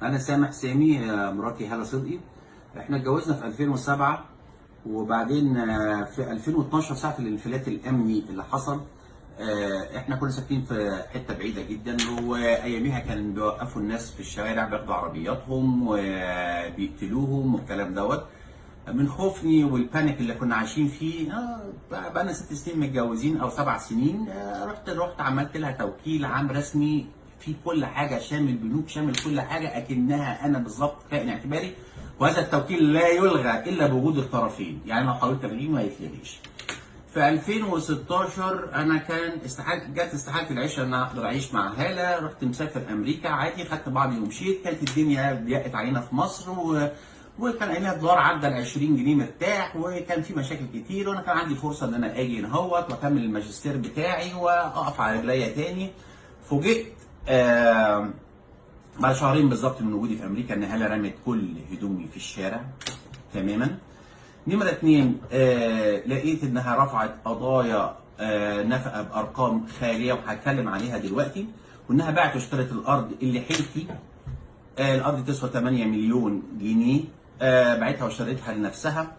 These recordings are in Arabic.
انا سامح سامي، مراتي هالة صدقي. احنا اتجوزنا في 2007، وبعدين في 2012 ساعة الانفلات الامني اللي حصل. احنا كنا ساكنين في حتة بعيدة جدا، واياميها كانوا بيوقفوا الناس في الشوارع بياخدوا عربياتهم وبيقتلوهم والكلام دوت. من خوفني والبانيك اللي كنا عايشين فيه، بقى لنا 6 سنين متجوزين او 7 سنين. رحت عملت لها توكيل عام رسمي في كل حاجه، شامل بنوك، شامل كل حاجه اكنها انا بالظبط كائن اعتباري. وهذا التوكيل لا يلغى الا بوجود الطرفين، يعني لو حاولت تلغيه ما يتلغيش. في 2016 انا كان جت استحاله العيشه ان انا اقدر اعيش مع هاله. رحت مسافر امريكا عادي، خدت بعضي ومشيت. كانت الدنيا ضيقت علينا في مصر، وكان ايامها الدولار عدى ال 20 جنيه مرتاح، وكان في مشاكل كتير، وانا كان عندي فرصه ان انا اجي هنا واكمل الماجستير بتاعي واقف على رجليا تاني. فوجئت بعد شهرين بالظبط من وجودي في امريكا ان هاله رمت كل هدومي في الشارع تماما. نمرة 2، لقيت انها رفعت قضايا نفقه بارقام خياليه وهتكلم عليها دلوقتي، وانها باعت واشترت الارض اللي حيلتي. الارض تسوى 8 مليون جنيه، باعتها واشتريتها لنفسها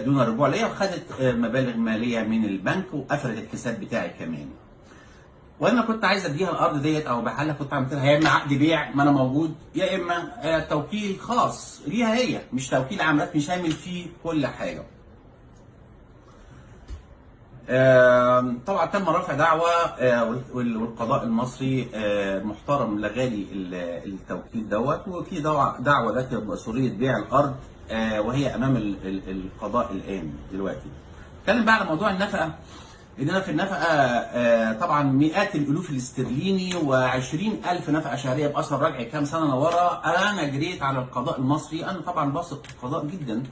دون الرجوع ليا، وخدت مبالغ ماليه من البنك وقفلت الحساب بتاعي كمان. وانا كنت عايز اديها الارض ديت او ابيعها لها، كنت عملت لها يا اما عقد بيع ما انا موجود، يا اما توكيل خاص ليها هي، مش توكيل عام رسمي شامل فيه كل حاجه. طبعا تم رفع دعوى، والقضاء المصري محترم لغالي التوكيل دوت، وفي دعوى ذات مأسورية بيع الارض، وهي امام القضاء الان دلوقتي. اتكلم بقى على موضوع النفقه. ان انا في النفقه طبعا مئات الالوف الاسترليني و20,000 نفقه شهريه باثر رجعي كام سنه ورا. انا جريت على القضاء المصري، انا طبعا بثق في القضاء جدا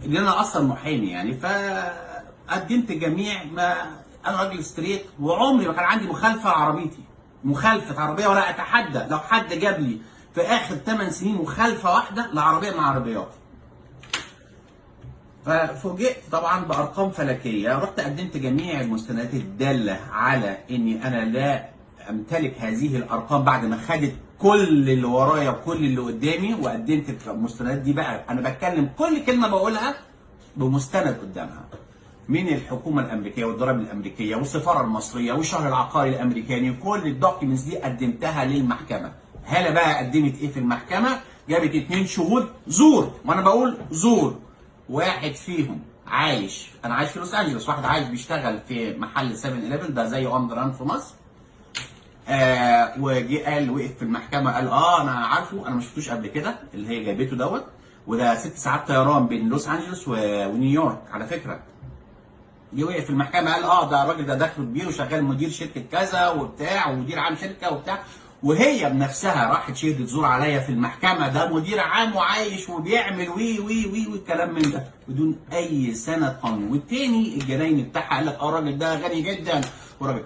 لان انا اصلا محامي يعني. فقدمت جميع ما، انا راجل ستريت وعمري ما كان عندي مخالفه عربيتي، مخالفه عربيه، ولا اتحدى لو حد جاب لي في اخر 8 سنين مخالفه واحده لعربيه من عربياتي. ففوجئت طبعا بارقام فلكيه. رحت قدمت جميع المستندات الداله على اني انا لا امتلك هذه الارقام بعد ما خدت كل اللي ورايا وكل اللي قدامي. وقدمت المستندات دي، بقى انا بتكلم كل كلمه بقولها بمستند قدامها من الحكومه الامريكيه والضرائب الامريكيه والسفاره المصريه والشهر العقاري الامريكاني، وكل الدوكيومنتس دي قدمتها للمحكمه. هلا بقى قدمت ايه في المحكمه؟ جابت 2 شهود زور، وانا بقول زور. واحد فيهم عايش، انا عايش في لوس انجلوس، واحد عايش بيشتغل في محل 7-11 ده زي اون ذا ران في مصر. وجي قال، وقف في المحكمه قال انا عارفه، انا ما شفتوش قبل كده اللي هي جابته دوت، وده 6 ساعات طيران بين لوس انجلوس ونيويورك على فكره. جه وقف في المحكمه قال ده الراجل ده دخله كبير وشغال مدير شركه كذا وبتاع ومدير عام شركه وبتاع. وهي بنفسها راحت شهدت زور عليا في المحكمه، ده مدير عام وعايش وبيعمل وي وي وي والكلام من ده بدون اي سند قانوني. والتاني الجناين بتاعها قال لك الراجل ده غني جدا وراجل.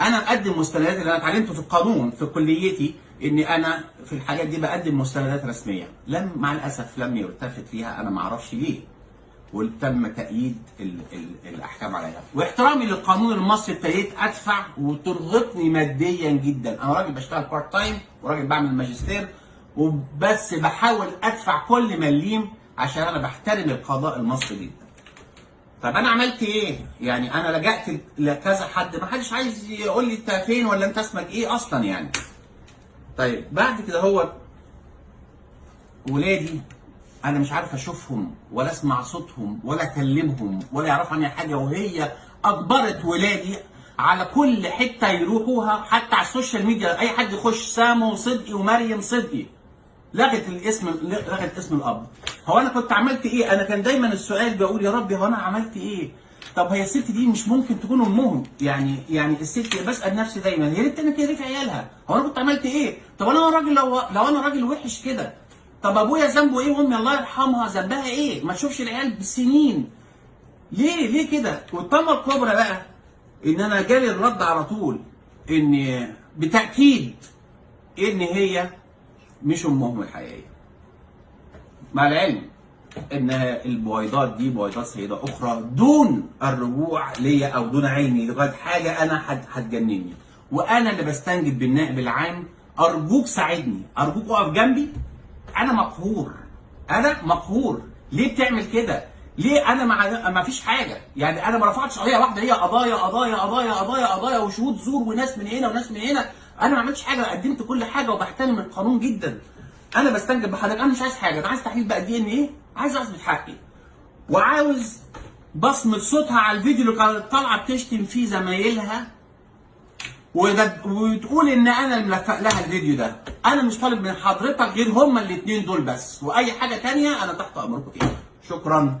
انا مقدم مستندات اللي انا اتعلمته في القانون في كليتي، اني انا في الحاجات دي بقدم مستندات رسميه. مع الاسف لم يلتفت فيها، انا ما اعرفش ليه، وتم تأييد الأحكام عليها. واحترامي للقانون المصري ابتديت أدفع وترهقني ماديا جدا. أنا راجل بشتغل بارت تايم وراجل بعمل ماجستير، وبس بحاول أدفع كل مليم عشان أنا بحترم القضاء المصري جدا. طب أنا عملت إيه؟ يعني أنا لجأت لكذا حد، ما حدش عايز يقول لي أنت فين ولا أنت اسمك إيه أصلا يعني. طيب بعد كده هو ولادي انا مش عارف اشوفهم ولا اسمع صوتهم ولا اكلمهم ولا يعرفوا عني حاجه، وهي اجبرت ولادي على كل حته يروحوها، حتى على السوشيال ميديا اي حد يخش سامو صدقي ومريم صدقي، لغت اسم الاب. هو انا كنت عملت ايه؟ انا كان دايما السؤال بقول يا ربي هو انا عملت ايه؟ طب هي الست دي مش ممكن تكون امهم؟ يعني الست بسال نفسي دايما يا ريت انا كده في عيالها، هو انا كنت عملت ايه؟ طب انا راجل، لو انا راجل وحش كده، طب ابويا ذنبه ايه وامي الله يرحمها ذنبها ايه؟ ما تشوفش العيال بالسنين ليه كده؟ والطامه الكبرى بقى ان انا جالي الرد على طول ان بالتاكيد ان هي مش امهم الحقيقيه، مع العلم ان البويضات دي بويضات سيده اخرى دون الرجوع ليا او دون علمي لغايه حاجه انا هتجنني. وانا اللي بستنجد بالنائب العام ارجوك ساعدني، ارجوك اقف جنبي. انا مقهور، انا مقهور. ليه بتعمل كده؟ ليه؟ انا ما فيش حاجه، يعني انا ما رفعتش قضيه واحده، هي قضايا وشهود زور وناس من هنا وناس من هنا. انا ما عملتش حاجه، قدمت كل حاجه وبحترم القانون جدا. انا بستنجد بحضرتك، انا مش عايز حاجه، انا عايز تحليل بقى دي ان ايه، عايز اثبت حقي، وعاوز بصمه صوتها على الفيديو اللي كانت طالعه بتشتم فيه زمايلها وتقول ان انا اللي ملفق لها الفيديو ده. انا مش طالب من حضرتك غير هما الاثنين دول بس، واي حاجه ثانيه انا تحت امركم فيها. شكرا.